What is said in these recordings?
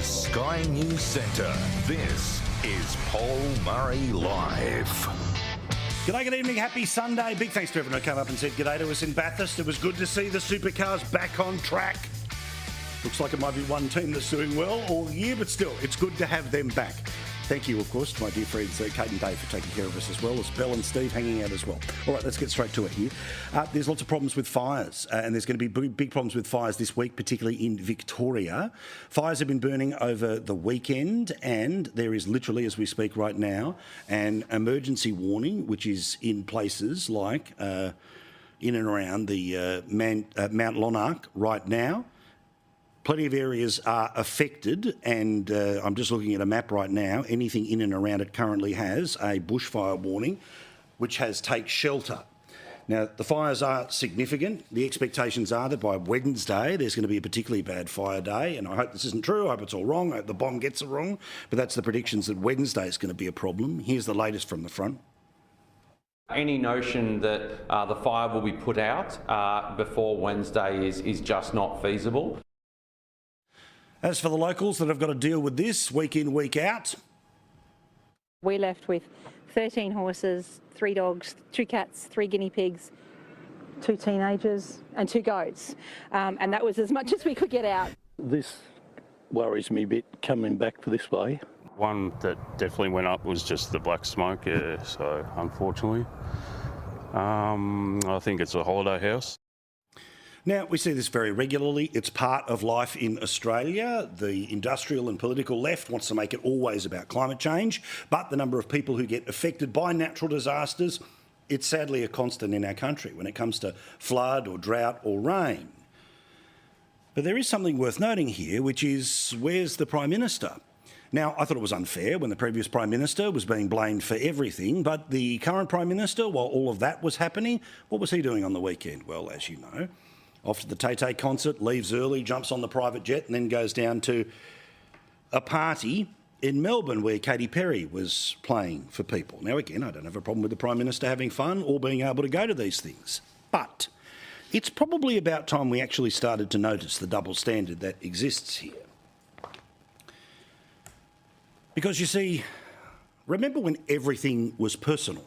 Sky News Centre, this is Paul Murray Live. G'day, good evening, happy Sunday. Big thanks to everyone who came up and said g'day to us in Bathurst. It was good to see the supercars back on track. Looks like it might be one team that's doing well all year, but still, it's good to have them back. Thank you, of course, to my dear friends Kate and Dave for taking care of us, as well as Belle and Steve hanging out as well. All right, let's get straight to it here. There's lots of problems with fires, and there's going to be big problems with fires this week, particularly in Victoria. Fires have been burning over the weekend, and there is literally, as we speak right now, an emergency warning, which is in places like in and around the Mount Lonark right now. Plenty of areas are affected, and I'm just looking at a map right now. Anything in and around it currently has a bushfire warning, which has take shelter. Now, the fires are significant. The expectations are that by Wednesday there's going to be a particularly bad fire day, and I hope this isn't true. I hope it's all wrong. I hope the bomb gets it wrong, but that's the predictions that Wednesday is going to be a problem. Here's the latest from the front. Any notion that the fire will be put out before Wednesday is just not feasible. As for the locals that have got to deal with this week in, week out, we're left with 13 horses, 3 dogs, 2 cats, 3 guinea pigs, 2 teenagers and 2 goats. And that was as much as we could get out. This worries me a bit coming back this way. One that definitely went up was just the black smoke, so unfortunately. I think it's a holiday house. Now, we see this very regularly. It's part of life in Australia. The industrial and political left wants to make it always about climate change, but the number of people who get affected by natural disasters, it's sadly a constant in our country when it comes to flood or drought or rain. But there is something worth noting here, which is, where's the Prime Minister? Now, I thought it was unfair when the previous Prime Minister was being blamed for everything, but the current Prime Minister, while all of that was happening, what was he doing on the weekend? Well, as you know, off to the Tay-Tay concert, leaves early, jumps on the private jet and then goes down to a party in Melbourne where Katy Perry was playing for people. Now, again, I don't have a problem with the Prime Minister having fun or being able to go to these things, but it's probably about time we actually started to notice the double standard that exists here. Because, you see, remember when everything was personal?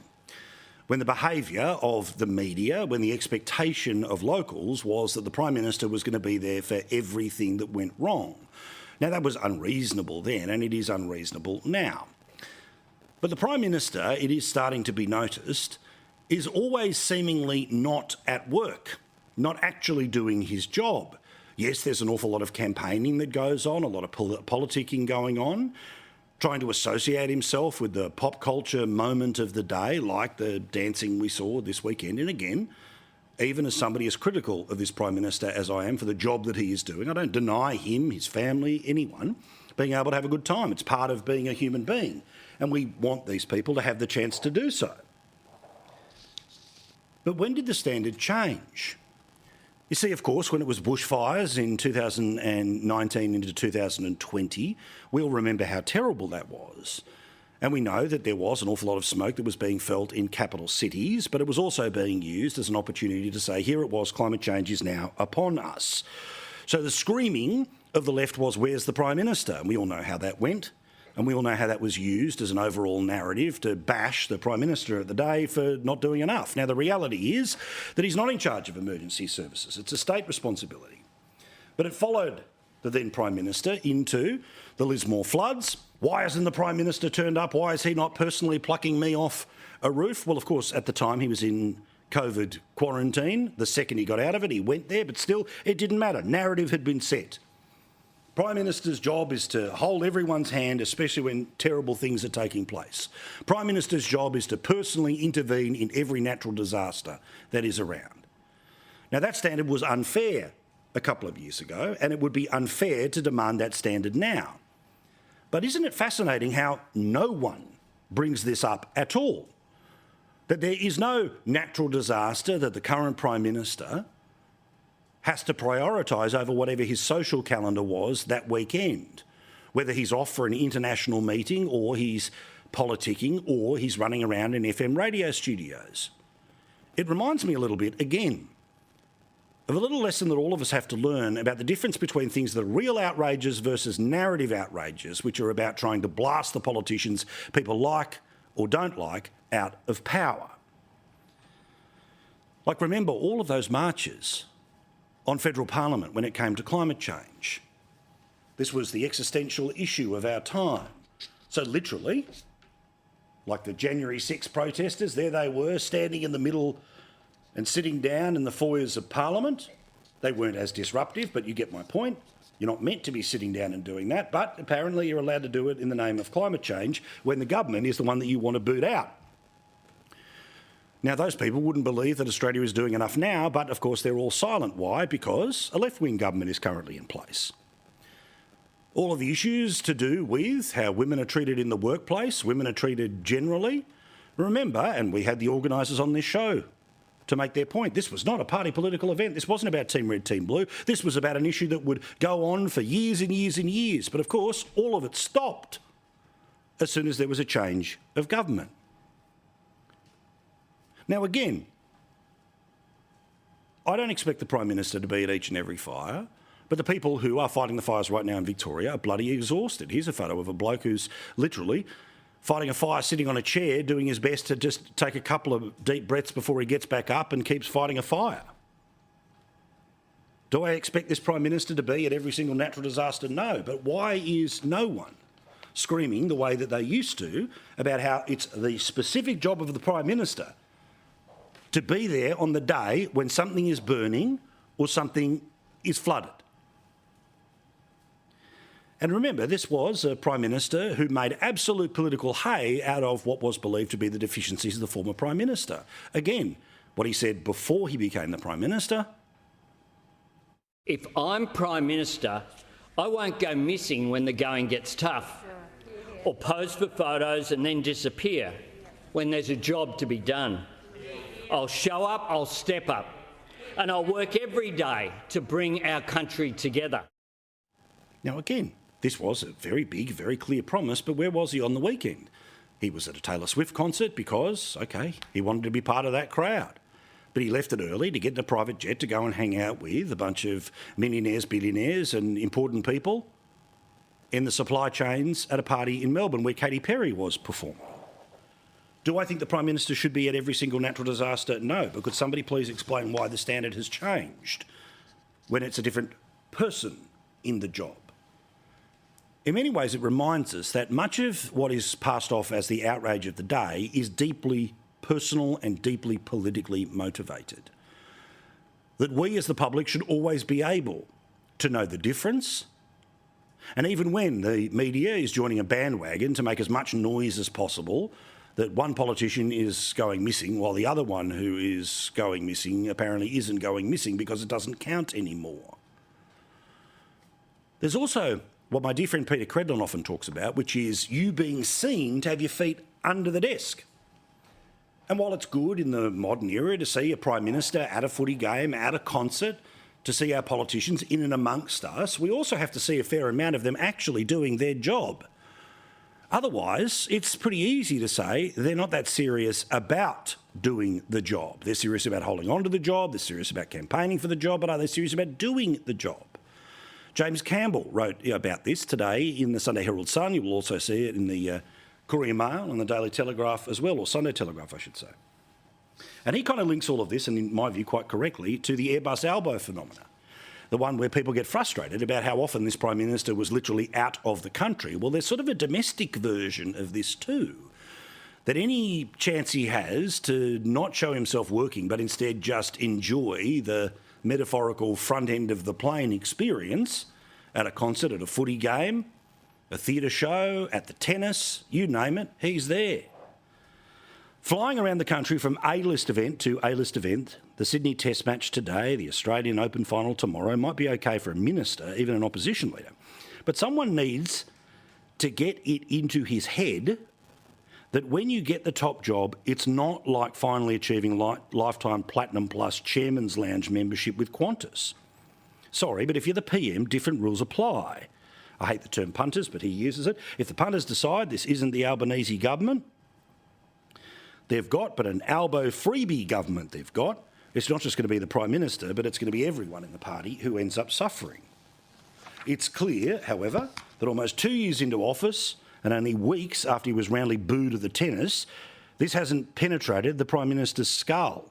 When the behaviour of the media, when the expectation of locals was that the Prime Minister was going to be there for everything that went wrong. Now, that was unreasonable then, and it is unreasonable now. But the Prime Minister, it is starting to be noticed, is always seemingly not at work, not actually doing his job. Yes, there's an awful lot of campaigning that goes on, a lot of politicking going on, trying to associate himself with the pop culture moment of the day, like the dancing we saw this weekend. And again, even as somebody as critical of this Prime Minister as I am for the job that he is doing, I don't deny him, his family, anyone, being able to have a good time. It's part of being a human being. And we want these people to have the chance to do so. But when did the standard change? You see, of course, when it was bushfires in 2019 into 2020, we all remember how terrible that was. And we know that there was an awful lot of smoke that was being felt in capital cities, but it was also being used as an opportunity to say, here it was, climate change is now upon us. So the screaming of the left was, where's the Prime Minister? And we all know how that went. And we all know how that was used as an overall narrative to bash the Prime Minister of the day for not doing enough. Now, the reality is that he's not in charge of emergency services. It's a state responsibility. But it followed the then Prime Minister into the Lismore floods. Why hasn't the Prime Minister turned up? Why is he not personally plucking me off a roof? Well, of course, at the time he was in COVID quarantine. The second he got out of it, he went there, but still, it didn't matter. Narrative had been set. Prime Minister's job is to hold everyone's hand, especially when terrible things are taking place. Prime Minister's job is to personally intervene in every natural disaster that is around. Now, that standard was unfair a couple of years ago, and it would be unfair to demand that standard now. But isn't it fascinating how no one brings this up at all? That there is no natural disaster that the current Prime Minister has to prioritise over whatever his social calendar was that weekend, whether he's off for an international meeting or he's politicking or he's running around in FM radio studios. It reminds me a little bit, again, of a little lesson that all of us have to learn about the difference between things that are real outrages versus narrative outrages, which are about trying to blast the politicians people like or don't like out of power. Like, remember all of those marches on federal parliament when it came to climate change. This was the existential issue of our time. So literally, like the January 6 protesters, there they were standing in the middle and sitting down in the foyers of Parliament. They weren't as disruptive, but you get my point. You're not meant to be sitting down and doing that, but apparently you're allowed to do it in the name of climate change when the government is the one that you want to boot out. Now, those people wouldn't believe that Australia is doing enough now, but of course they're all silent. Why? Because a left-wing government is currently in place. All of the issues to do with how women are treated in the workplace, women are treated generally. Remember, and we had the organisers on this show to make their point, this was not a party political event. This wasn't about Team Red, Team Blue. This was about an issue that would go on for years and years and years. But of course, all of it stopped as soon as there was a change of government. Now again, I don't expect the Prime Minister to be at each and every fire, but the people who are fighting the fires right now in Victoria are bloody exhausted. Here's a photo of a bloke who's literally fighting a fire sitting on a chair, doing his best to just take a couple of deep breaths before he gets back up and keeps fighting a fire. Do I expect this Prime Minister to be at every single natural disaster? No. But why is no one screaming the way that they used to about how it's the specific job of the Prime Minister to be there on the day when something is burning or something is flooded? And remember, this was a Prime Minister who made absolute political hay out of what was believed to be the deficiencies of the former Prime Minister. Again, what he said before he became the Prime Minister. If I'm Prime Minister, I won't go missing when the going gets tough, or pose for photos and then disappear when there's a job to be done. I'll show up, I'll step up, and I'll work every day to bring our country together. Now again, this was a very big, very clear promise, but where was he on the weekend? He was at a Taylor Swift concert because, OK, he wanted to be part of that crowd. But he left it early to get in a private jet to go and hang out with a bunch of millionaires, billionaires and important people in the supply chains at a party in Melbourne where Katy Perry was performing. Do I think the Prime Minister should be at every single natural disaster? No, but could somebody please explain why the standard has changed when it's a different person in the job? In many ways, it reminds us that much of what is passed off as the outrage of the day is deeply personal and deeply politically motivated. That we as the public should always be able to know the difference. And even when the media is joining a bandwagon to make as much noise as possible, that one politician is going missing while the other one who is going missing apparently isn't going missing because it doesn't count anymore. There's also what my dear friend Peter Credlin often talks about, which is you being seen to have your feet under the desk. And while it's good in the modern era to see a Prime Minister at a footy game, at a concert, to see our politicians in and amongst us, we also have to see a fair amount of them actually doing their job. Otherwise, it's pretty easy to say they're not that serious about doing the job. They're serious about holding on to the job, they're serious about campaigning for the job, but are they serious about doing the job? James Campbell wrote about this today in the Sunday Herald Sun. You will also see it in the Courier Mail and the Daily Telegraph as well, or Sunday Telegraph, I should say. And he kind of links all of this, and in my view quite correctly, to the Airbus elbow phenomena, the one where people get frustrated about how often this Prime Minister was literally out of the country. Well, there's sort of a domestic version of this too, that any chance he has to not show himself working but instead just enjoy the metaphorical front end of the plane experience at a concert, at a footy game, a theatre show, at the tennis, you name it, he's there. Flying around the country from A-list event to A-list event, the Sydney Test match today, the Australian Open final tomorrow, might be okay for a minister, even an opposition leader. But someone needs to get it into his head that when you get the top job, it's not like finally achieving lifetime Platinum Plus Chairman's Lounge membership with Qantas. Sorry, but if you're the PM, different rules apply. I hate the term punters, but he uses it. If the punters decide this isn't the Albanese government, they've got but an Albo freebie government they've got. It's not just going to be the Prime Minister, but it's going to be everyone in the party who ends up suffering. It's clear, however, that almost 2 years into office and only weeks after he was roundly booed at the tennis, this hasn't penetrated the Prime Minister's skull.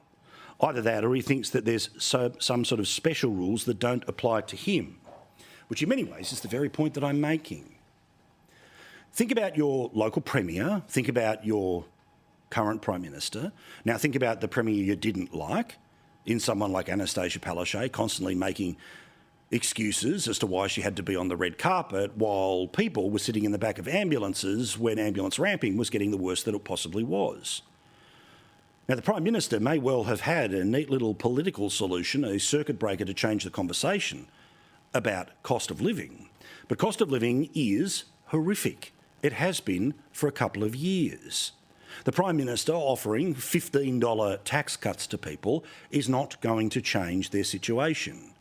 Either that or he thinks that there's some sort of special rules that don't apply to him, which in many ways is the very point that I'm making. Think about your local Premier, think about your current Prime Minister. Now think about the Premier you didn't like, in someone like Anastasia Palaszczuk, constantly making excuses as to why she had to be on the red carpet while people were sitting in the back of ambulances when ambulance ramping was getting the worst that it possibly was. Now, the Prime Minister may well have had a neat little political solution, a circuit breaker to change the conversation about cost of living, but cost of living is horrific. It has been for a couple of years. The Prime Minister offering $15 tax cuts to people is not going to change their situation.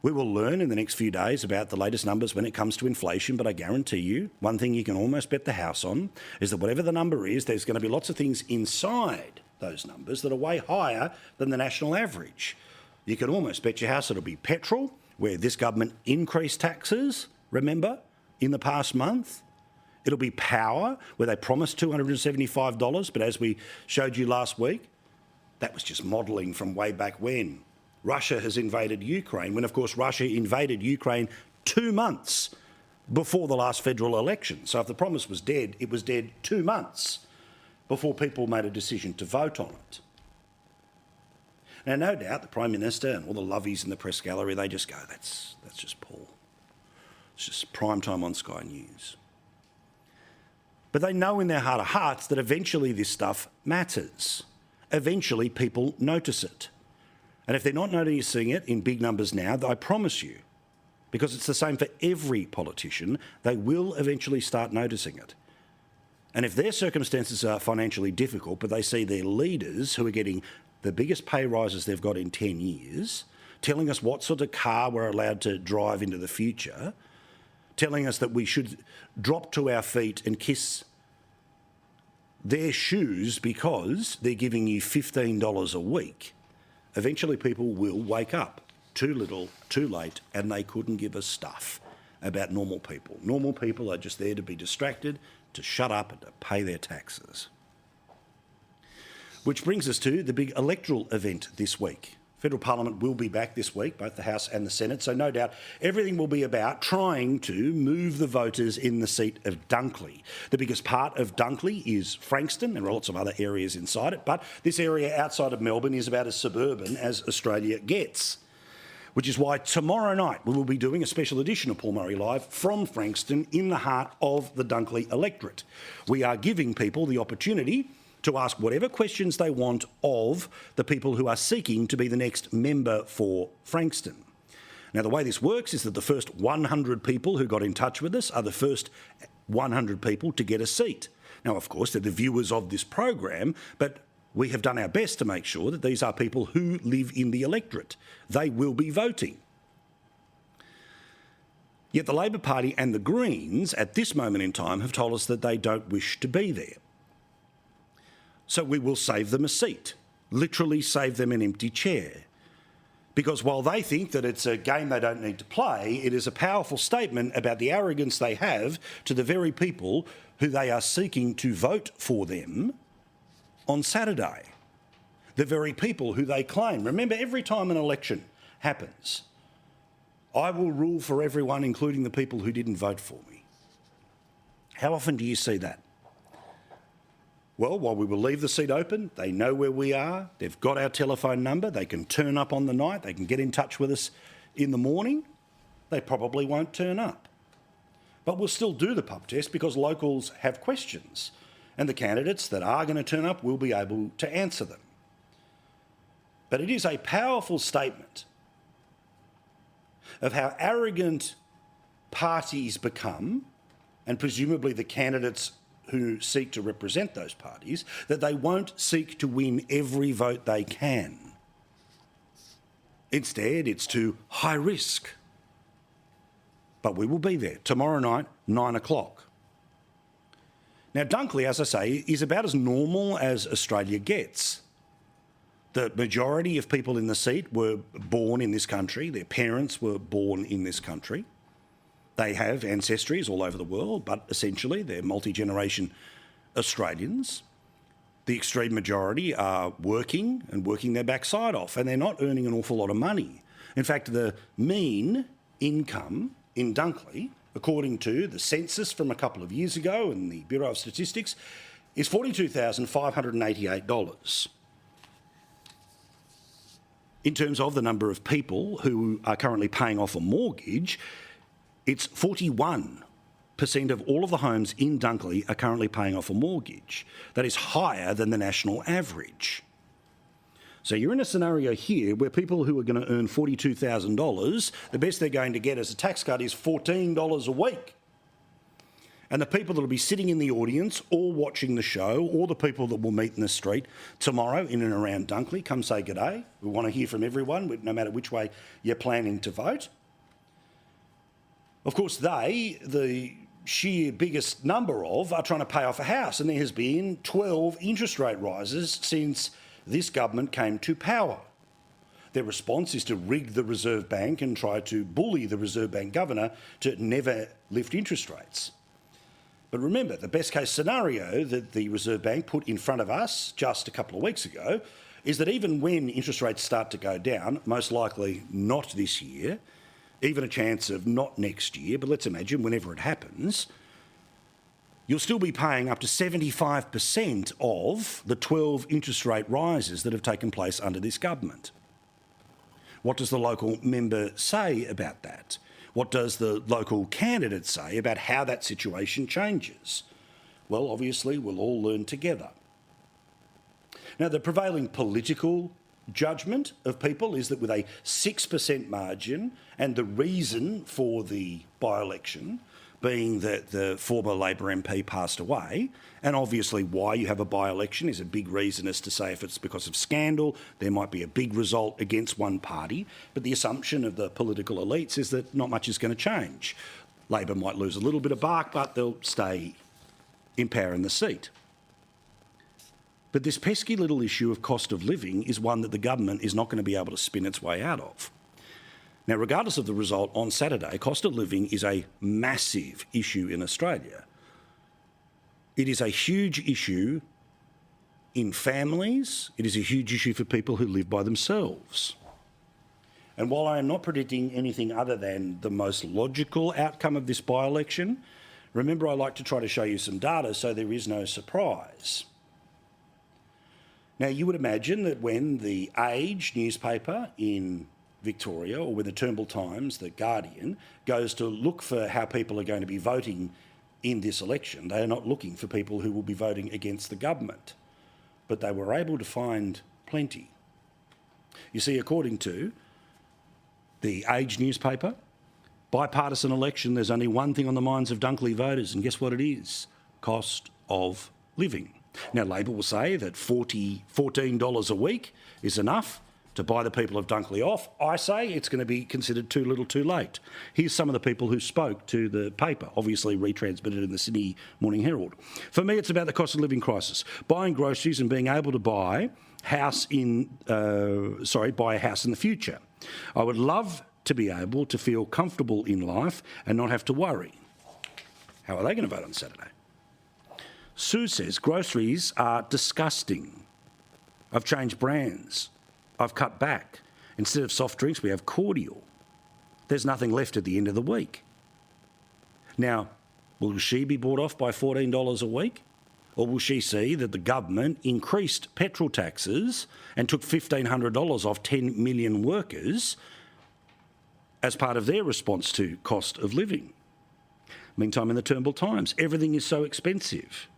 We will learn in the next few days about the latest numbers when it comes to inflation, but I guarantee you, one thing you can almost bet the house on is that whatever the number is, there's going to be lots of things inside those numbers that are way higher than the national average. You can almost bet your house it'll be petrol, where this government increased taxes, remember, in the past month. It'll be power, where they promised $275, but as we showed you last week, that was just modelling from way back when. Russia has invaded Ukraine, when of course Russia invaded Ukraine 2 months before the last federal election. So if the promise was dead, it was dead 2 months before people made a decision to vote on it. Now, no doubt the Prime Minister and all the lovies in the press gallery, they just go, that's just Paul. It's just prime time on Sky News. But they know in their heart of hearts that eventually this stuff matters. Eventually people notice it. And if they're not noticing it in big numbers now, I promise you, because it's the same for every politician, they will eventually start noticing it. And if their circumstances are financially difficult, but they see their leaders who are getting the biggest pay rises they've got in 10 years, telling us what sort of car we're allowed to drive into the future, telling us that we should drop to our feet and kiss their shoes because they're giving you $15 a week, eventually people will wake up. Too little, too late, and they couldn't give a stuff about normal people. Normal people are just there to be distracted, to shut up and to pay their taxes. Which brings us to the big electoral event this week. Federal Parliament will be back this week, both the House and the Senate, so no doubt everything will be about trying to move the voters in the seat of Dunkley. The biggest part of Dunkley is Frankston. There are lots of other areas inside it, but this area outside of Melbourne is about as suburban as Australia gets, which is why tomorrow night we will be doing a special edition of Paul Murray Live from Frankston in the heart of the Dunkley electorate. We are giving people the opportunity to ask whatever questions they want of the people who are seeking to be the next member for Frankston. Now, the way this works is that the first 100 people who got in touch with us are the first 100 people to get a seat. Now, of course, they're the viewers of this program, but we have done our best to make sure that these are people who live in the electorate. They will be voting. Yet the Labor Party and the Greens at this moment in time have told us that they don't wish to be there. So we will save them a seat, literally save them an empty chair. Because while they think that it's a game they don't need to play, it is a powerful statement about the arrogance they have to the very people who they are seeking to vote for them on Saturday. The very people who they claim. Remember, every time an election happens, I will rule for everyone, including the people who didn't vote for me. How often do you see that? Well, while we will leave the seat open, they know where we are, they've got our telephone number, they can turn up on the night, they can get in touch with us in the morning, they probably won't turn up. But we'll still do the pub test because locals have questions, and the candidates that are going to turn up will be able to answer them. But it is a powerful statement of how arrogant parties become, and presumably the candidates who seek to represent those parties, that they won't seek to win every vote they can. Instead, it's too high risk. But we will be there tomorrow night, 9 o'clock. Now, Dunkley, as I say, is about as normal as Australia gets. The majority of people in the seat were born in this country. Their parents were born in this country. They have ancestries all over the world, but essentially they're multi-generation Australians. The extreme majority are working and working their backside off, and they're not earning an awful lot of money. In fact, the mean income in Dunkley, according to the census from a couple of years ago and the Bureau of Statistics, is $42,588. In terms of the number of people who are currently paying off a mortgage, it's 41% of all of the homes in Dunkley are currently paying off a mortgage. That is higher than the national average. So you're in a scenario here where people who are going to earn $42,000, the best they're going to get as a tax cut is $14 a week. And the people that will be sitting in the audience or watching the show, or the people that will meet in the street tomorrow in and around Dunkley, come say good day. We want to hear from everyone, no matter which way you're planning to vote. Of course, they, the sheer biggest number of, are trying to pay off a house, and there has been 12 interest rate rises since this government came to power. Their response is to rig the Reserve Bank and try to bully the Reserve Bank governor to never lift interest rates. But remember, the best case scenario that the Reserve Bank put in front of us just a couple of weeks ago is that even when interest rates start to go down, most likely not this year, even a chance of not next year, but let's imagine whenever it happens, you'll still be paying up to 75% of the 12 interest rate rises that have taken place under this government. What does the local member say about that? What does the local candidate say about how that situation changes? Well, obviously, we'll all learn together. Now, the prevailing political judgment of people is that with a 6% margin, and the reason for the by-election being that the former Labor MP passed away, and obviously why you have a by-election is a big reason as to say if it's because of scandal, there might be a big result against one party, but the assumption of the political elites is that not much is going to change. Labor might lose a little bit of bark, but they'll stay in power in the seat. But this pesky little issue of cost of living is one that the government is not going to be able to spin its way out of. Now, regardless of the result on Saturday, cost of living is a massive issue in Australia. It is a huge issue in families. It is a huge issue for people who live by themselves. And while I am not predicting anything other than the most logical outcome of this by-election, remember I like to try to show you some data so there is no surprise. Now, you would imagine that when the Age newspaper in Victoria, or when the Turnbull Times, the Guardian, goes to look for how people are going to be voting in this election, they are not looking for people who will be voting against the government. But they were able to find plenty. You see, according to the Age newspaper, bipartisan election, there's only one thing on the minds of Dunkley voters, and guess what it is? Cost of living. Now, Labor will say that $14 a week is enough to buy the people of Dunkley off. I say it's going to be considered too little too late. Here's some of the people who spoke to the paper, obviously retransmitted in the Sydney Morning Herald. For me, it's about the cost of living crisis. Buying groceries and being able to buy a house in the future. I would love to be able to feel comfortable in life and not have to worry. How are they going to vote on Saturday? Sue says groceries are disgusting. I've changed brands. I've cut back. Instead of soft drinks, we have cordial. There's nothing left at the end of the week. Now, will she be bought off by $14 a week? Or will she see that the government increased petrol taxes and took $1,500 off 10 million workers as part of their response to cost of living? Meantime, in the Turnbull Times, everything is so expensive.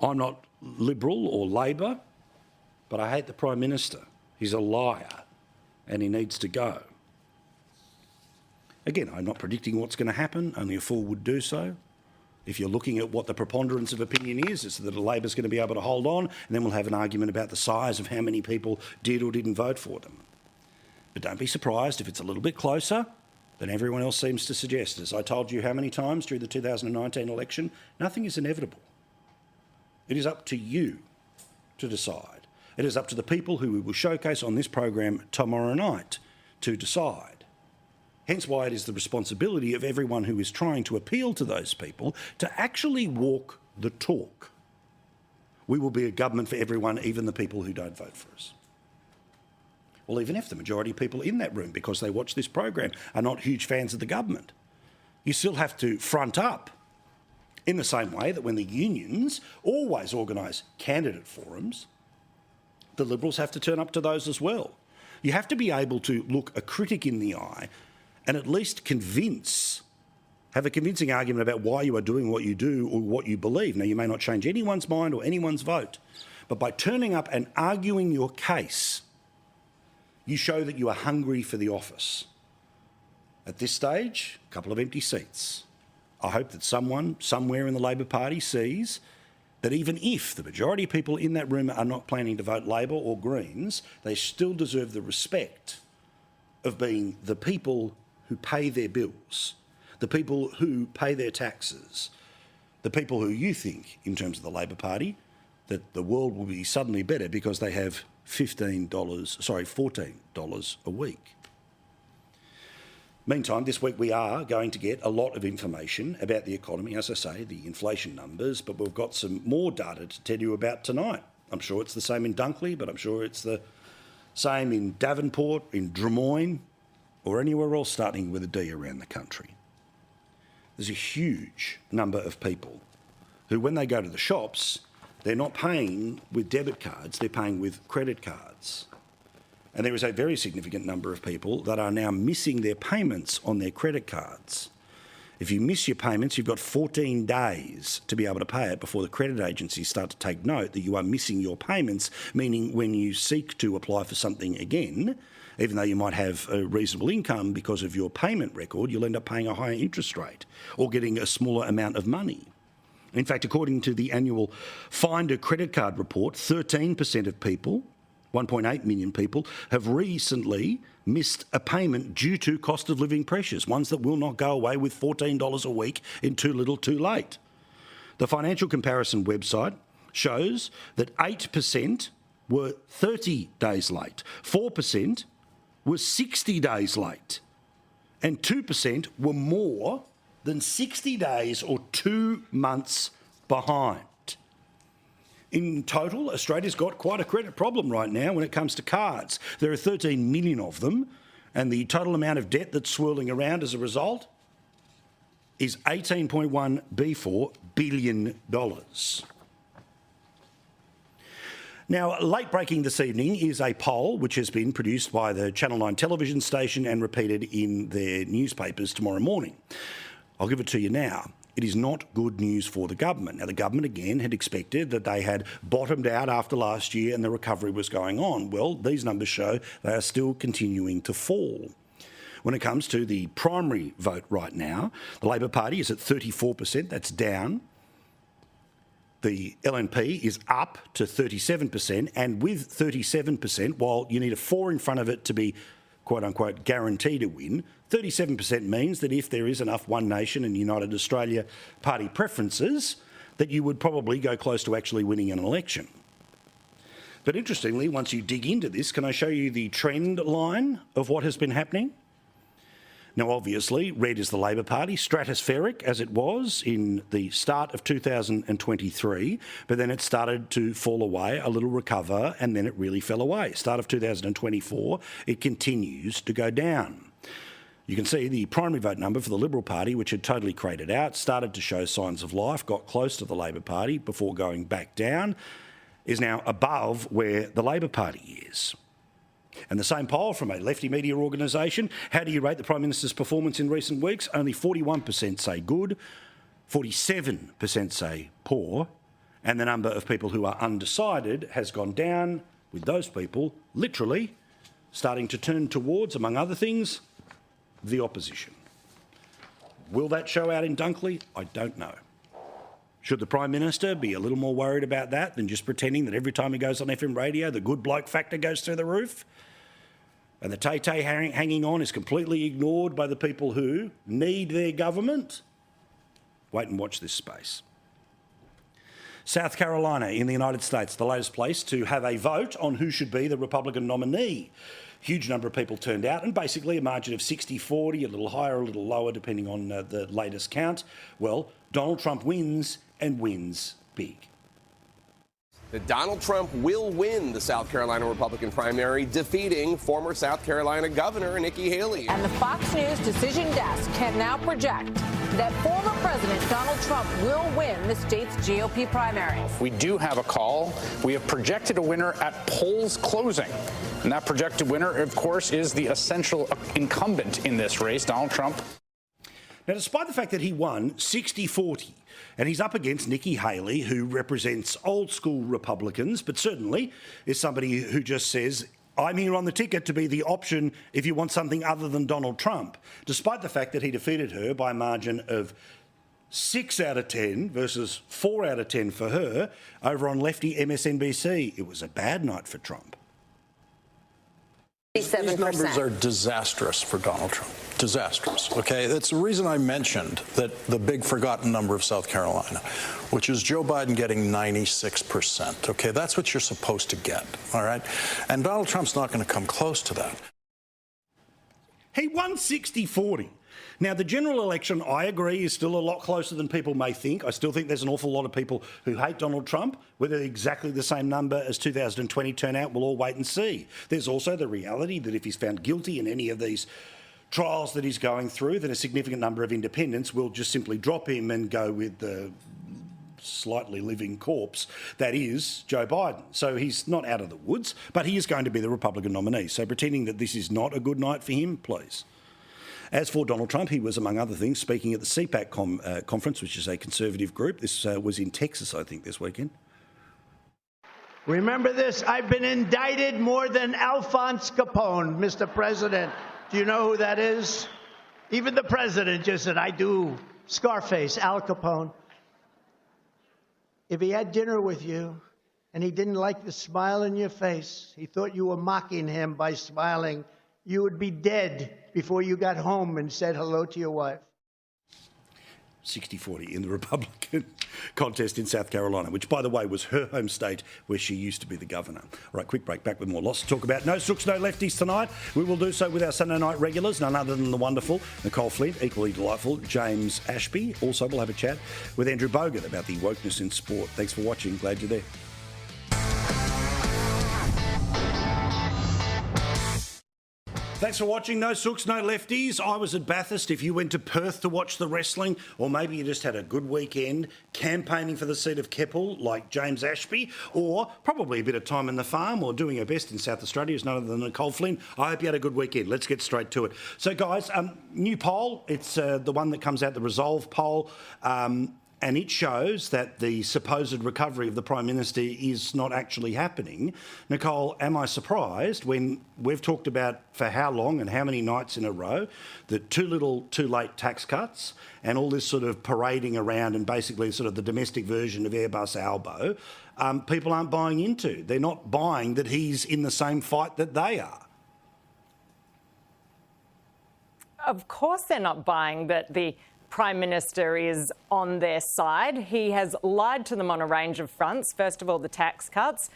I'm not Liberal or Labor, but I hate the Prime Minister. He's a liar and he needs to go. Again, I'm not predicting what's going to happen. Only a fool would do so. If you're looking at what the preponderance of opinion is, it's that Labor's going to be able to hold on, and then we'll have an argument about the size of how many people did or didn't vote for them. But don't be surprised if it's a little bit closer than everyone else seems to suggest. As I told you how many times during the 2019 election, nothing is inevitable. It is up to you to decide. It is up to the people who we will showcase on this program tomorrow night to decide. Hence why it is the responsibility of everyone who is trying to appeal to those people to actually walk the talk. We will be a government for everyone, even the people who don't vote for us. Well, even if the majority of people in that room, because they watch this program, are not huge fans of the government, you still have to front up in the same way that when the unions always organise candidate forums, the Liberals have to turn up to those as well. You have to be able to look a critic in the eye and at least have a convincing argument about why you are doing what you do or what you believe. Now, you may not change anyone's mind or anyone's vote, but by turning up and arguing your case, you show that you are hungry for the office. At this stage, a couple of empty seats. I hope that someone, somewhere in the Labor Party sees that even if the majority of people in that room are not planning to vote Labor or Greens, they still deserve the respect of being the people who pay their bills, the people who pay their taxes, the people who you think, in terms of the Labor Party, that the world will be suddenly better because they have $14 a week. Meantime, this week we are going to get a lot of information about the economy, as I say, the inflation numbers, but we've got some more data to tell you about tonight. I'm sure it's the same in Dunkley, but I'm sure it's the same in Davenport, in Drummoyne, or anywhere else starting with a D around the country. There's a huge number of people who, when they go to the shops, they're not paying with debit cards, they're paying with credit cards. And there is a very significant number of people that are now missing their payments on their credit cards. If you miss your payments, you've got 14 days to be able to pay it before the credit agencies start to take note that you are missing your payments, meaning when you seek to apply for something again, even though you might have a reasonable income because of your payment record, you'll end up paying a higher interest rate or getting a smaller amount of money. In fact, according to the annual Finder credit card report, 13% of people, 1.8 million people, have recently missed a payment due to cost of living pressures, ones that will not go away with $14 a week in too little too late. The financial comparison website shows that 8% were 30 days late, 4% were 60 days late, and 2% were more than 60 days or 2 months behind. In total, Australia's got quite a credit problem right now when it comes to cards. There are 13 million of them, and the total amount of debt that's swirling around as a result is $18.1 billion. Now, late breaking this evening is a poll which has been produced by the Channel 9 television station and repeated in their newspapers tomorrow morning. I'll give it to you now. It is not good news for the government. Now, the government, again, had expected that they had bottomed out after last year and the recovery was going on. Well, these numbers show they are still continuing to fall. When it comes to the primary vote right now, the Labor Party is at 34%. That's down. The LNP is up to 37%. And with 37%, while you need a 4 in front of it to be quote-unquote guaranteed to win, 37% means that if there is enough One Nation and United Australia party preferences, that you would probably go close to actually winning an election. But interestingly, once you dig into this, can I show you the trend line of what has been happening? Now, obviously, red is the Labor Party, stratospheric as it was in the start of 2023, but then it started to fall away, a little recover, and then it really fell away. Start of 2024, it continues to go down. You can see the primary vote number for the Liberal Party, which had totally cratered out, started to show signs of life, got close to the Labor Party before going back down, is now above where the Labor Party is. And the same poll from a lefty media organisation, how do you rate the Prime Minister's performance in recent weeks? Only 41% say good, 47% say poor, and the number of people who are undecided has gone down, with those people literally starting to turn towards, among other things, the opposition. Will that show out in Dunkley? I don't know. Should the Prime Minister be a little more worried about that than just pretending that every time he goes on FM radio, the good bloke factor goes through the roof? And the tay-tay hanging on is completely ignored by the people who need their government? Wait and watch this space. South Carolina in the United States, the latest place to have a vote on who should be the Republican nominee. Huge number of people turned out, and basically a margin of 60-40, a little higher, a little lower, depending on the latest count. Well, Donald Trump wins, and wins big. That Donald Trump will win the South Carolina Republican primary, defeating former South Carolina Governor Nikki Haley. And the Fox News decision desk can now project that former President Donald Trump will win the state's GOP primary. We do have a call. We have projected a winner at polls closing. And that projected winner, of course, is the essential incumbent in this race, Donald Trump. Now, despite the fact that he won 60-40, and he's up against Nikki Haley, who represents old-school Republicans, but certainly is somebody who just says, I'm here on the ticket to be the option if you want something other than Donald Trump, despite the fact that he defeated her by a margin of 6 out of 10 versus 4 out of 10 for her over on lefty MSNBC. It was a bad night for Trump. These numbers are disastrous for Donald Trump. Disastrous, okay? That's the reason I mentioned that the big forgotten number of South Carolina, which is Joe Biden getting 96%, okay? That's what you're supposed to get, all right? And Donald Trump's not going to come close to that. He won 60-40. Now, the general election, I agree, is still a lot closer than people may think. I still think there's an awful lot of people who hate Donald Trump. Whether exactly the same number as 2020 turn out, we'll all wait and see. There's also the reality that if he's found guilty in any of these trials that he's going through, then a significant number of independents will just simply drop him and go with the slightly living corpse that is Joe Biden. So he's not out of the woods, but he is going to be the Republican nominee. So pretending that this is not a good night for him, please. As for Donald Trump, he was, among other things, speaking at the CPAC conference, which is a conservative group. This was in Texas, I think, this weekend. Remember this, I've been indicted more than Alphonse Capone, Mr. President. Do you know who that is? Even the president just said, I do. Scarface, Al Capone. If he had dinner with you and he didn't like the smile in your face, he thought you were mocking him by smiling, you would be dead before you got home and said hello to your wife. 60-40 in the Republican contest in South Carolina, which, by the way, was her home state where she used to be the governor. All right, quick break. Back with more. Lots to talk about. No Sooks, no Lefties tonight. We will do so with our Sunday night regulars, none other than the wonderful Nicole Flint, equally delightful James Ashby. Also, we'll have a chat with Andrew Bogut about the wokeness in sport. Thanks for watching. Glad you're there. Thanks for watching No Sooks, No Lefties. I was at Bathurst. If you went to Perth to watch the wrestling, or maybe you just had a good weekend campaigning for the seat of Keppel like James Ashby, or probably a bit of time in the farm or doing her best in South Australia as none other than Nicole Flynn, I hope you had a good weekend. Let's get straight to it. So, guys, new poll. It's the one that comes out, the Resolve poll. And it shows that the supposed recovery of the Prime Minister is not actually happening. Nicole, am I surprised when we've talked about for how long and how many nights in a row that too little, too late tax cuts and all this sort of parading around and basically sort of the domestic version of Airbus Albo, people aren't buying into. They're not buying that he's in the same fight that they are. Of course they're not buying that the Prime Minister is on their side. He has lied to them on a range of fronts. First of all, the tax cuts,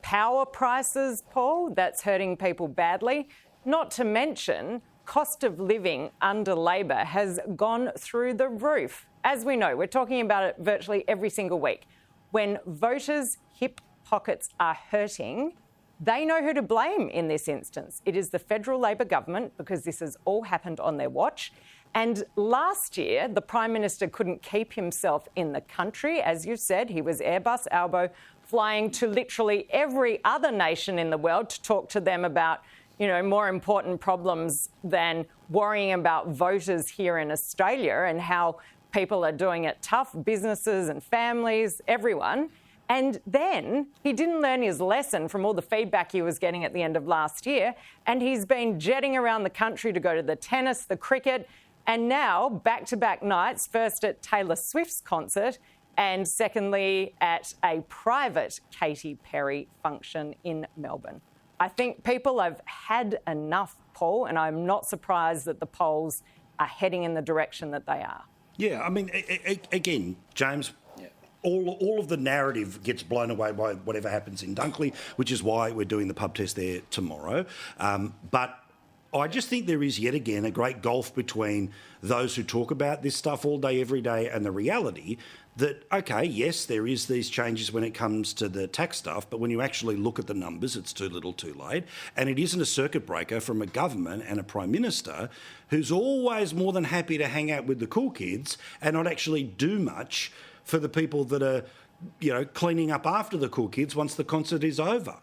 power prices, Paul, that's hurting people badly. Not to mention, cost of living under Labor has gone through the roof. As we know, we're talking about it virtually every single week. When voters' hip pockets are hurting, they know who to blame in this instance. It is the federal Labor government, because this has all happened on their watch. And last year, the Prime Minister couldn't keep himself in the country. As you said, he was Airbus Albo, flying to literally every other nation in the world to talk to them about, you know, more important problems than worrying about voters here in Australia and how people are doing it tough, businesses and families, everyone. And then he didn't learn his lesson from all the feedback he was getting at the end of last year. And he's been jetting around the country to go to the tennis, the cricket, and now back-to-back nights, first at Taylor Swift's concert and secondly at a private Katy Perry function in Melbourne. I think people have had enough, Paul, and I'm not surprised that the polls are heading in the direction that they are. Yeah, I mean, again, James, all of the narrative gets blown away by whatever happens in Dunkley, which is why we're doing the pub test there tomorrow. But I just think there is yet again a great gulf between those who talk about this stuff all day, every day, and the reality that, OK, yes, there is these changes when it comes to the tax stuff, but when you actually look at the numbers, it's too little too late. And it isn't a circuit breaker from a government and a Prime Minister who's always more than happy to hang out with the cool kids and not actually do much for the people that are, you know, cleaning up after the cool kids once the concert is over.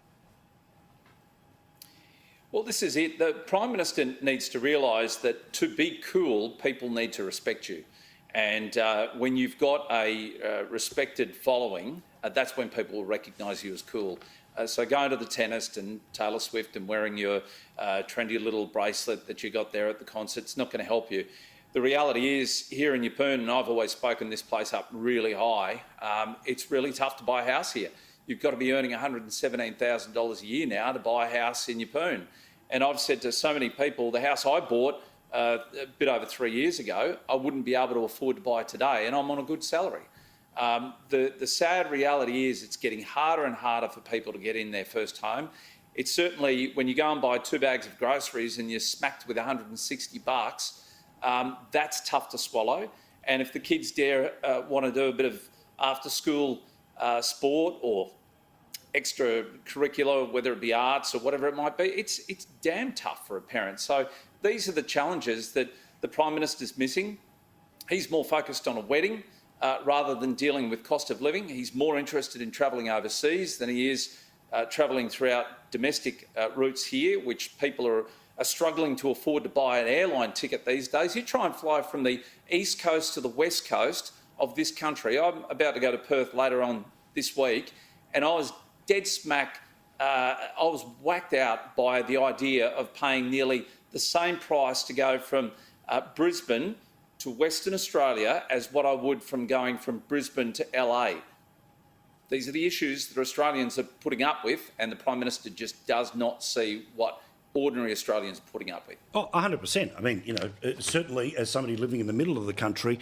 Well, this is it. The Prime Minister needs to realise that to be cool, people need to respect you. And when you've got a respected following, that's when people will recognise you as cool. So going to the tennis and Taylor Swift and wearing your trendy little bracelet that you got there at the concert, it's not going to help you. The reality is, here in Yeppoon, and I've always spoken this place up really high, it's really tough to buy a house here. You've got to be earning $117,000 a year now to buy a house in Yeppoon. And I've said to so many people, the house I bought a bit over 3 years ago, I wouldn't be able to afford to buy today, and I'm on a good salary. The sad reality is it's getting harder and harder for people to get in their first home. It's certainly, when you go and buy 2 bags of groceries and you're smacked with $160, that's tough to swallow. And if the kids dare want to do a bit of after-school sport or extracurricular, whether it be arts or whatever it might be, it's damn tough for a parent. So these are the challenges that the Prime Minister's missing. He's more focused on a wedding rather than dealing with cost of living. He's more interested in travelling overseas than he is travelling throughout domestic routes here, which people are struggling to afford to buy an airline ticket these days. You try and fly from the east coast to the west coast of this country. I'm about to go to Perth later on this week, and I was dead smack. I was whacked out by the idea of paying nearly the same price to go from Brisbane to Western Australia as what I would from going from Brisbane to LA. These are the issues that Australians are putting up with, and the Prime Minister just does not see what ordinary Australians are putting up with. Oh, 100%. I mean, you know, certainly as somebody living in the middle of the country,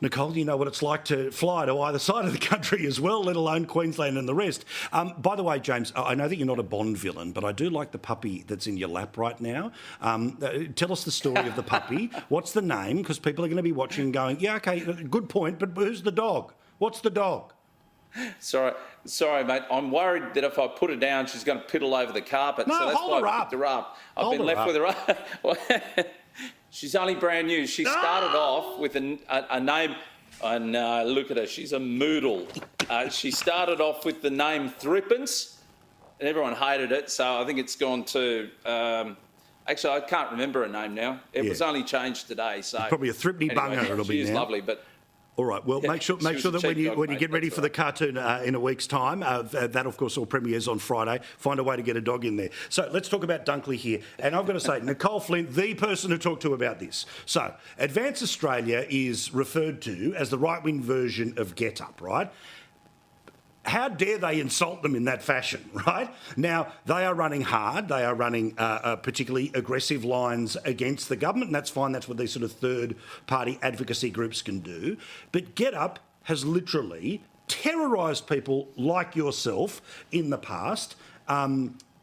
Nicole, you know what it's like to fly to either side of the country as well, let alone Queensland and the rest. By the way, James, I know that you're not a Bond villain, but I do like the puppy that's in your lap right now. Tell us the story of the puppy. What's the name? Because people are going to be watching and going, yeah, OK, good point, but who's the dog? What's the dog? Sorry, mate. I'm worried that if I put her down, she's going to piddle over the carpet. No, so that's hold why her I up. picked her up. I've been left with her up. She's only brand new. She started off with a name. And look at her, she's a moodle. She started off with the name Thrippence, and everyone hated it, so I think it's gone to... actually, I can't remember her name now. It was only changed today, so... Probably a Thripney Bunga it'll be now. She's lovely, but... All right, well, make sure that when you get ready for the cartoon in a week's time, that, of course, all premieres on Friday, find a way to get a dog in there. So let's talk about Dunkley here. And I've got to say, Nicole Flint, the person to talk to about this. So Advance Australia is referred to as the right-wing version of Get Up, right? How dare they insult them in that fashion, right? Now, they are running hard. They are running particularly aggressive lines against the government, and that's fine. That's what these sort of third-party advocacy groups can do. But Get Up has literally terrorised people like yourself in the past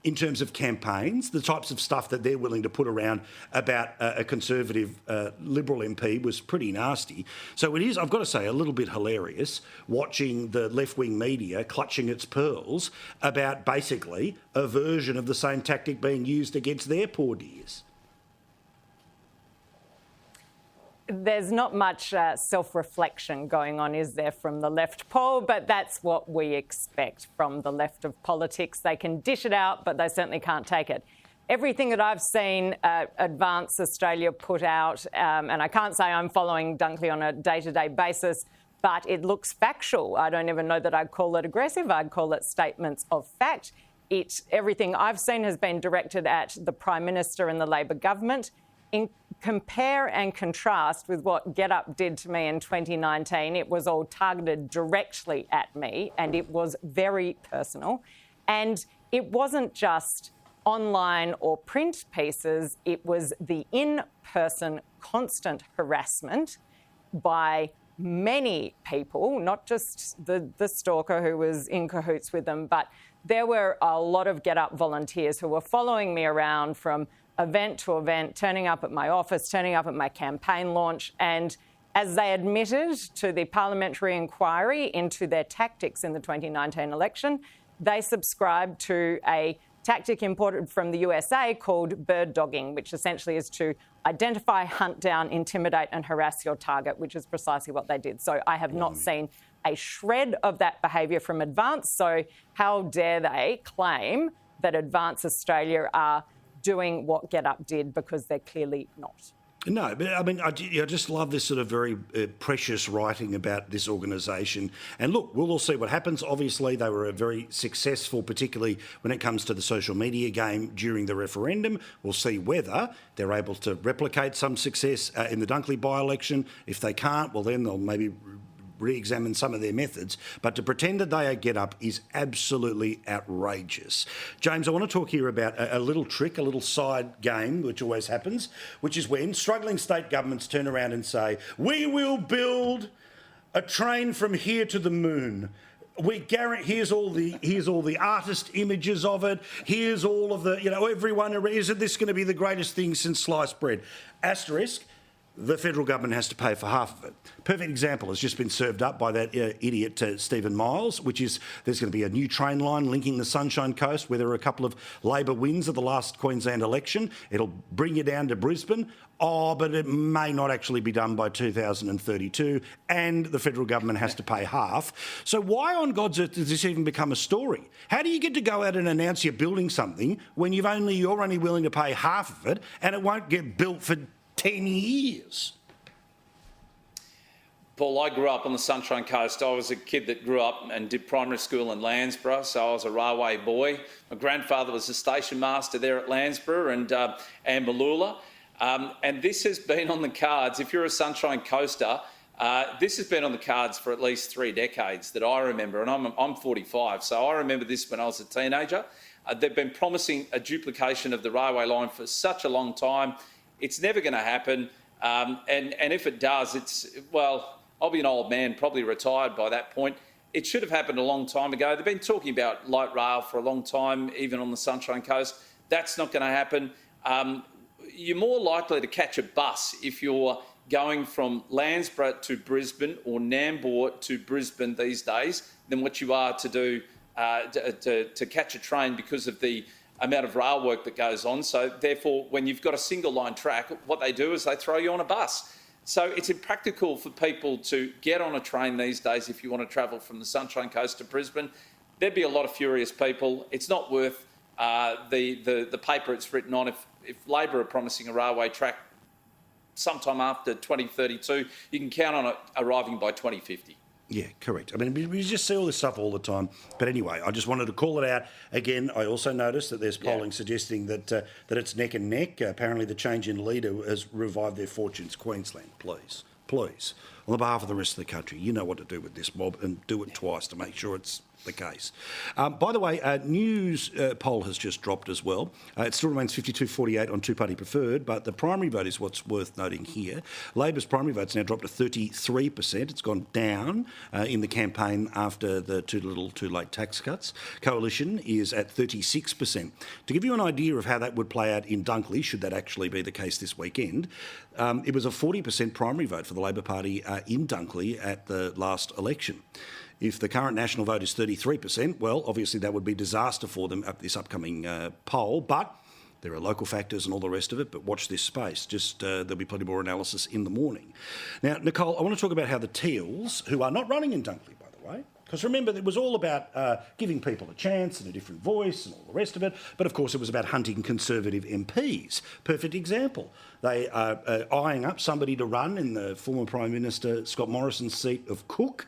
in terms of campaigns. The types of stuff that they're willing to put around about a Conservative Liberal MP was pretty nasty. So it is, I've got to say, a little bit hilarious watching the left-wing media clutching its pearls about basically a version of the same tactic being used against their poor dears. There's not much self-reflection going on, is there, from the left, Paul? But that's what we expect from the left of politics. They can dish it out, but they certainly can't take it. Everything that I've seen Advance Australia put out, and I can't say I'm following Dunkley on a day-to-day basis, but it looks factual. I don't even know that I'd call it aggressive. I'd call it statements of fact. Everything I've seen has been directed at the Prime Minister and the Labor government. In compare and contrast with what Get Up did to me in 2019, it was all targeted directly at me and it was very personal. And it wasn't just online or print pieces, it was the in-person constant harassment by many people, not just the stalker who was in cahoots with them, but there were a lot of Get Up volunteers who were following me around from event to event, turning up at my office, turning up at my campaign launch. And as they admitted to the parliamentary inquiry into their tactics in the 2019 election, they subscribed to a tactic imported from the USA called bird dogging, which essentially is to identify, hunt down, intimidate and harass your target, which is precisely what they did. So I have not seen a shred of that behaviour from Advance. So how dare they claim that Advance Australia are doing what Get Up did, because they're clearly not. No, but I mean, I just love this sort of very precious writing about this organisation. And look, we'll all see what happens. Obviously, they were very successful, particularly when it comes to the social media game during the referendum. We'll see whether they're able to replicate some success in the Dunkley by-election. If they can't, well, then they'll maybe re-examine some of their methods, but to pretend that they are Get Up is absolutely outrageous. James, I want to talk here about a little trick, a little side game, which always happens, which is when struggling state governments turn around and say, we will build a train from here to the moon. We guarantee, here's all the artist images of it. Here's all of the, everyone, isn't this going to be the greatest thing since sliced bread? Asterisk. The federal government has to pay for half of it. Perfect example has just been served up by that idiot Stephen Miles, which is there's going to be a new train line linking the Sunshine Coast where there are a couple of Labor wins at the last Queensland election. It'll bring you down to Brisbane. Oh, but it may not actually be done by 2032, and the federal government has to pay half. So why on God's earth does this even become a story? How do you get to go out and announce you're building something when you're only willing to pay half of it, and it won't get built for 10 years? Paul, I grew up on the Sunshine Coast. I was a kid that grew up and did primary school in Landsborough, so I was a railway boy. My grandfather was a station master there at Landsborough and Malula. And this has been on the cards. If you're a Sunshine Coaster, this has been on the cards for at least 3 decades that I remember, and I'm 45, so I remember this when I was a teenager. They've been promising a duplication of the railway line for such a long time. It's never going to happen, and if it does, I'll be an old man, probably retired by that point. It should have happened a long time ago. They've been talking about light rail for a long time, even on the Sunshine Coast. That's not going to happen. You're more likely to catch a bus if you're going from Landsborough to Brisbane or Nambour to Brisbane these days than what you are to do to catch a train because of the amount of rail work that goes on. So therefore, when you've got a single line track, what they do is they throw you on a bus. So it's impractical for people to get on a train these days if you want to travel from the Sunshine Coast to Brisbane. There'd be a lot of furious people. It's not worth the paper it's written on. If Labor are promising a railway track sometime after 2032, you can count on it arriving by 2050. Yeah, correct. I mean, we just see all this stuff all the time. But anyway, I just wanted to call it out. Again, I also noticed that there's polling suggesting that it's neck and neck. Apparently the change in leader has revived their fortunes. Queensland, please, on the behalf of the rest of the country, you know what to do with this mob, and do it twice to make sure it's the case. By the way, news poll has just dropped as well. It still remains 52-48 on two-party preferred, but the primary vote is what's worth noting here. Labor's primary vote's now dropped to 33%. It's gone down in the campaign after the too little, too late tax cuts. Coalition is at 36%. To give you an idea of how that would play out in Dunkley, should that actually be the case this weekend, it was a 40% primary vote for the Labor Party in Dunkley at the last election. If the current national vote is 33%, well, obviously that would be disaster for them at this upcoming poll, but there are local factors and all the rest of it, but watch this space. Just there'll be plenty more analysis in the morning. Now, Nicole, I want to talk about how the Teals, who are not running in Dunkley, by the way, because remember, it was all about giving people a chance and a different voice and all the rest of it, but of course it was about hunting Conservative MPs. Perfect example. They are eyeing up somebody to run in the former Prime Minister Scott Morrison's seat of Cook.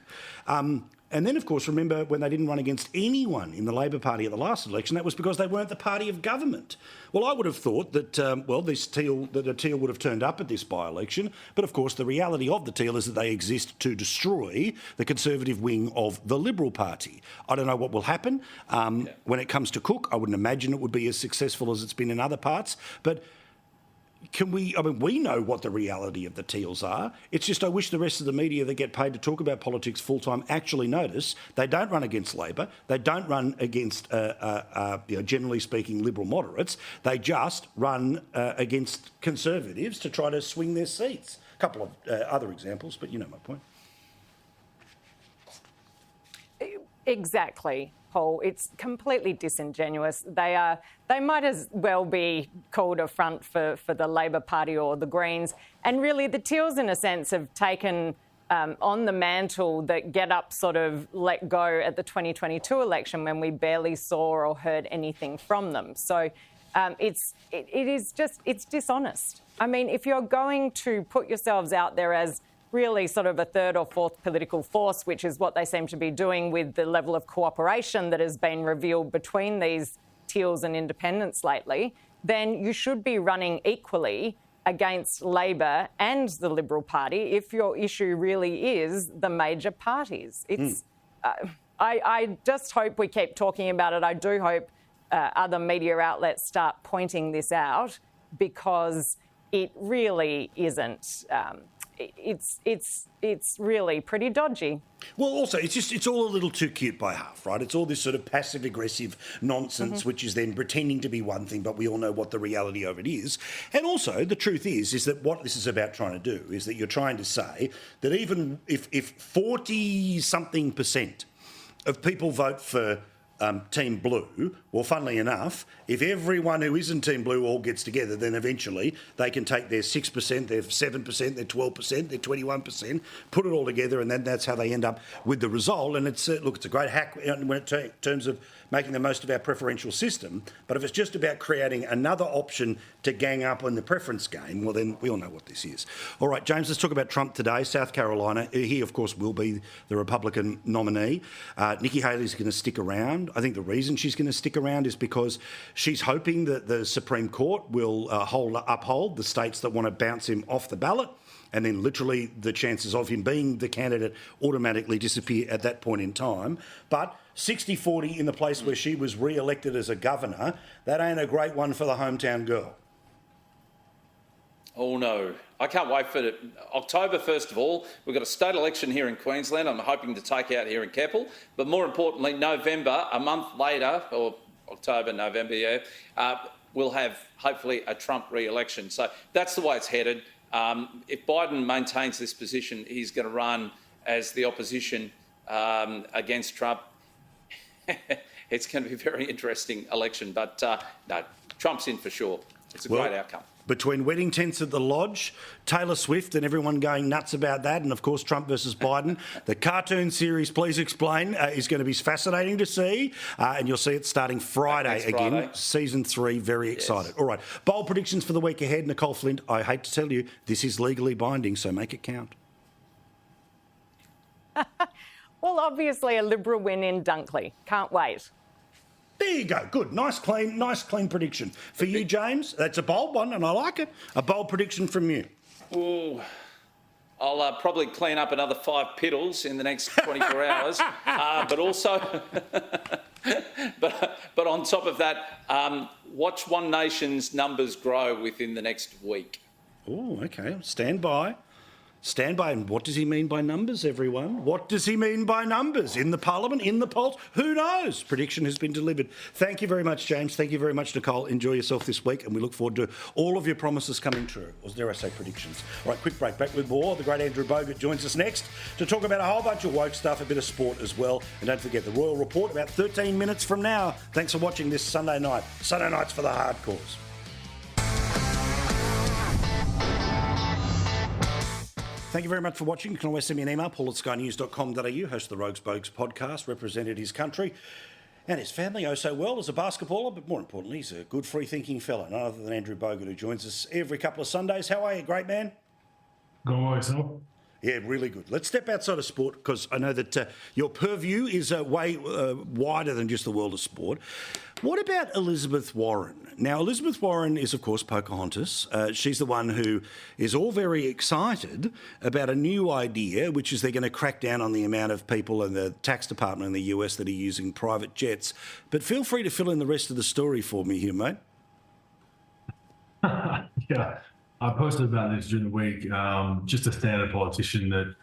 And then, of course, remember when they didn't run against anyone in the Labor Party at the last election, that was because they weren't the party of government. Well, I would have thought that, the Teal would have turned up at this by-election, but of course the reality of the Teal is that they exist to destroy the Conservative wing of the Liberal Party. I don't know what will happen when it comes to Cook. I wouldn't imagine it would be as successful as it's been in other parts, but we know what the reality of the Teals are. It's just I wish the rest of the media that get paid to talk about politics full-time actually notice they don't run against Labor, they don't run against, generally speaking, Liberal moderates. They just run against Conservatives to try to swing their seats. A couple of other examples, but you know my point. Exactly, Paul. It's completely disingenuous. They might as well be called a front for the Labor Party or the Greens. And really, the Teals, in a sense, have taken on the mantle that Get Up sort of let go at the 2022 election when we barely saw or heard anything from them. So it's dishonest. I mean, if you're going to put yourselves out there as really sort of a third or fourth political force, which is what they seem to be doing with the level of cooperation that has been revealed between these Teals and Independents lately, then you should be running equally against Labor and the Liberal Party if your issue really is the major parties. It's. I just hope we keep talking about it. I do hope other media outlets start pointing this out, because it really isn't. It's really pretty dodgy. Well, also, it's all a little too cute by half, right? It's all this sort of passive-aggressive nonsense, which is then pretending to be one thing, but we all know what the reality of it is. And also, the truth is that what this is about trying to do is that you're trying to say that even if 40-something% of people vote for Team Blue, well, funnily enough, if everyone who isn't Team Blue all gets together, then eventually they can take their 6%, their 7%, their 12%, their 21%, put it all together, and then that's how they end up with the result. And it's it's a great hack when in terms of making the most of our preferential system. But if it's just about creating another option to gang up on the preference game, well, then we all know what this is. All right, James, let's talk about Trump today. South Carolina, he, of course, will be the Republican nominee. Nikki Haley's going to stick around. I think the reason she's going to stick around is because she's hoping that the Supreme Court will uphold the states that want to bounce him off the ballot, and then literally the chances of him being the candidate automatically disappear at that point in time. But 60-40 in the place where she was re-elected as a governor, that ain't a great one for the hometown girl. Oh, no. I can't wait for it. October, first of all. We've got a state election here in Queensland I'm hoping to take out here in Keppel. But more importantly, November, a month later, or October, November, we'll have hopefully a Trump re-election. So that's the way it's headed. If Biden maintains this position, he's going to run as the opposition against Trump. It's going to be a very interesting election. But no, Trump's in for sure. It's a great outcome. Between wedding tents at the Lodge, Taylor Swift and everyone going nuts about that, and of course Trump versus Biden, the cartoon series Please Explain is going to be fascinating to see, and you'll see it starting Friday again. Season 3, very excited. All right, bold predictions for the week ahead. Nicole Flint, I hate to tell you, this is legally binding, so make it count. Well, obviously a Liberal win in Dunkley. Can't wait. There you go. Good. Nice, clean prediction. For you, James, that's a bold one, and I like it. A bold prediction from you. Ooh. I'll probably clean up another 5 piddles in the next 24 hours. But also, but on top of that, watch One Nation's numbers grow within the next week. Oh, okay. Stand by. Stand by. And what does he mean by numbers, everyone? What does he mean by numbers? In the Parliament? In the polls? Who knows? Prediction has been delivered. Thank you very much, James. Thank you very much, Nicole. Enjoy yourself this week, and we look forward to all of your promises coming true. Or dare I say predictions. All right, quick break. Back with more. The great Andrew Bogut joins us next to talk about a whole bunch of woke stuff, a bit of sport as well. And don't forget the Royal Report about 13 minutes from now. Thanks for watching this Sunday night. Sunday nights for the hardcores. Thank you very much for watching. You can always send me an email, paul@skynews.com.au, host of the Rogues Bogues podcast, represented his country and his family oh so well as a basketballer, but more importantly, he's a good free-thinking fella, none other than Andrew Bogut, who joins us every couple of Sundays. How are you, great man? Going well, yourself? Yeah, really good. Let's step outside of sport, because I know that your purview is way wider than just the world of sport. What about Elizabeth Warren? Now, Elizabeth Warren is, of course, Pocahontas. She's the one who is all very excited about a new idea, which is they're going to crack down on the amount of people in the tax department in the US that are using private jets. But feel free to fill in the rest of the story for me here, mate. Yeah. I posted about this during the week. Just a standard politician that,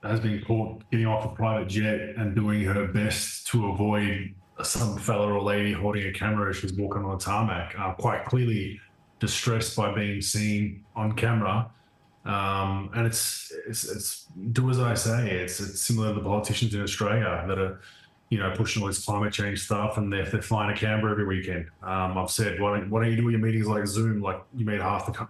has been caught getting off a private jet and doing her best to avoid some fella or lady holding a camera as she's walking on the tarmac, quite clearly distressed by being seen on camera. And it's do as I say. It's similar to the politicians in Australia that are, pushing all this climate change stuff, and they're flying to Canberra every weekend. I've said, why don't you do your meetings like Zoom, like you made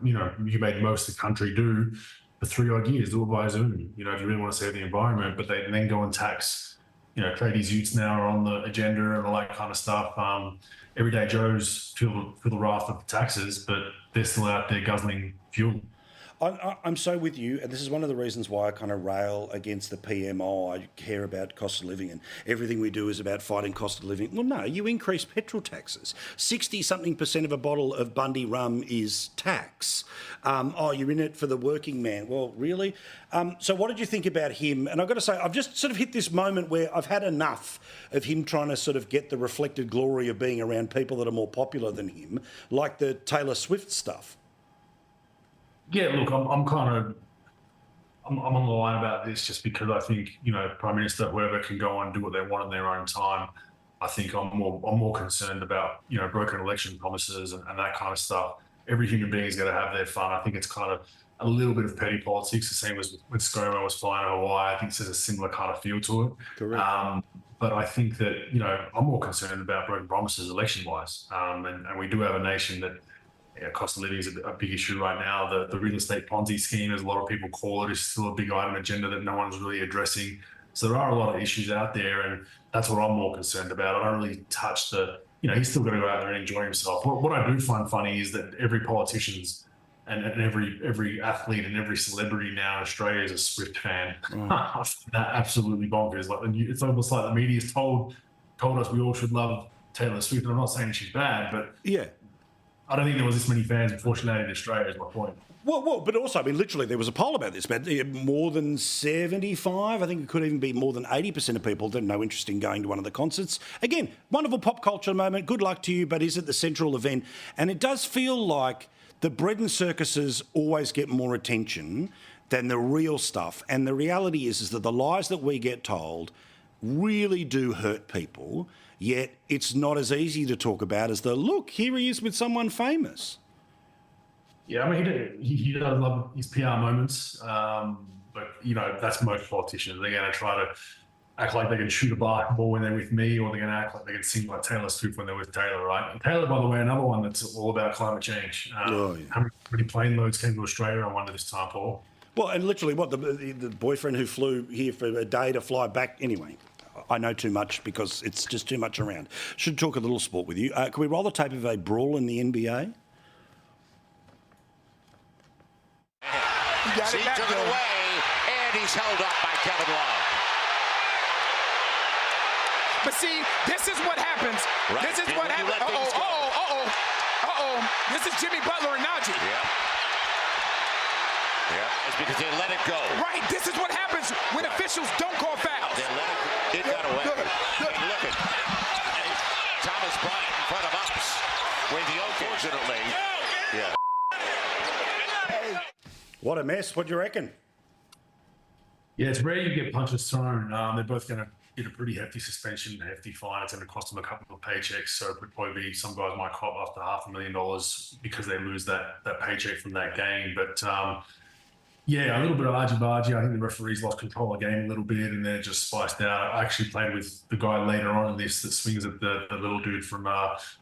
you made most of the country do for 3 odd years, do it via Zoom. If you really want to save the environment, but they then go and tax, tradies youths now are on the agenda and all that kind of stuff. Everyday Joes feel the wrath of the taxes, but they're still out there guzzling fuel. I'm so with you, and this is one of the reasons why I kind of rail against the PMO. I care about cost of living, and everything we do is about fighting cost of living. Well, no, you increase petrol taxes. 60-something% of a bottle of Bundy rum is tax. You're in it for the working man. Well, really? So what did you think about him? And I've got to say, I've just sort of hit this moment where I've had enough of him trying to sort of get the reflected glory of being around people that are more popular than him, like the Taylor Swift stuff. Yeah, look, I'm on the line about this just because I think, Prime Minister, whoever can go and do what they want in their own time. I think I'm more concerned about, broken election promises and that kind of stuff. Every human being is going to have their fun. I think it's kind of a little bit of petty politics, the same as when ScoMo was flying over Hawaii. I think there's a similar kind of feel to it. Correct. But I think that, I'm more concerned about broken promises election-wise. And we do have a nation that, cost of living is a big issue right now. The real estate Ponzi scheme, as a lot of people call it, is still a big item agenda that no one's really addressing. So there are a lot of issues out there, and that's what I'm more concerned about. I don't really touch he's still going to go out there and enjoy himself. What I do find funny is that every politician's and every athlete and every celebrity now in Australia is a Swift fan. I find that absolutely bonkers. It's almost like the media's told us we all should love Taylor Swift. And I'm not saying she's bad, but yeah. I don't think there was this many fans before she landed in Australia, is my point. Well, but also, literally, there was a poll about this, but more than 75, I think it could even be more than 80% of people that have no interest in going to one of the concerts. Again, wonderful pop culture moment, good luck to you, but is it the central event? And it does feel like the bread and circuses always get more attention than the real stuff. And the reality is that the lies that we get told really do hurt people. Yet it's not as easy to talk about as look, here he is with someone famous. Yeah, he does love his PR moments, but, that's most politicians. They're going to try to act like they can shoot a basketball when they're with me, or they're going to act like they can sing like Taylor Swift when they're with Taylor, right? And Taylor, by the way, another one that's all about climate change. How many plane loads came to Australia, I wonder, this time, Paul? Well, and literally, the boyfriend who flew here for a day to fly back anyway. I know too much because it's just too much around. Should talk a little sport with you. Can we roll the tape of a brawl in the NBA? He took it away, and he's held up by Kevin Love. But see, this is what happens. Right. This is what happens. This is Jimmy Butler and Najee. Yeah, it's because they let it go. Right, this is what happens when officials don't call fouls. They let it got away. Look at Thomas Bryant in front of us. With the unfortunately. Yeah. What a mess. What do you reckon? Yeah, it's rare you get punches thrown. They're both going to get a pretty hefty suspension, a hefty fine. It's going to cost them a couple of paychecks. So it would probably be some guys might cop up to $500,000 because they lose that paycheck from that game. But yeah, a little bit of argy-bargy. I think the referees lost control of the game a little bit and they're just spiced out. I actually played with the guy later on in this that swings at the little dude from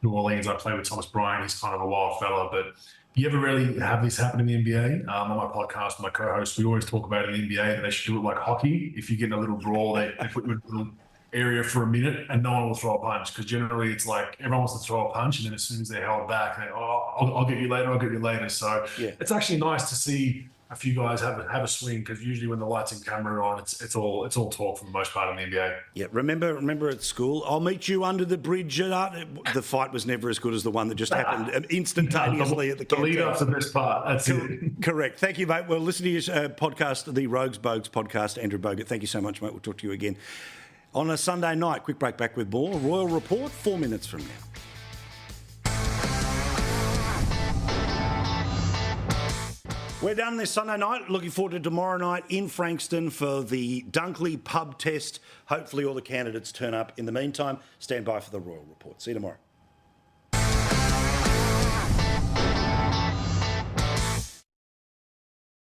New Orleans. I played with Thomas Bryant. He's kind of a wild fella, but you ever really have this happen in the NBA? On my podcast, my co-host, we always talk about in the NBA that they should do it like hockey. If you get in a little brawl, they put you in a little area for a minute and no one will throw a punch, because generally it's like everyone wants to throw a punch and then as soon as they're held back, I'll get you later. So yeah, it's actually nice to see a few guys have a swing, because usually when the lights and camera are on, it's all talk for the most part in the NBA. Yeah, remember at school, I'll meet you under the bridge. The fight was never as good as the one that just happened instantaneously at the camp. The lead-up's the best part. That's it. Correct. Thank you, mate. Well, listen to your podcast, the Rogues Bogues podcast. Andrew Bogut, thank you so much, mate. We'll talk to you again on a Sunday night. Quick break, back with more Royal Report 4 minutes from now. We're done this Sunday night. Looking forward to tomorrow night in Frankston for the Dunkley pub test. Hopefully all the candidates turn up. In the meantime, stand by for the Royal Report. See you tomorrow.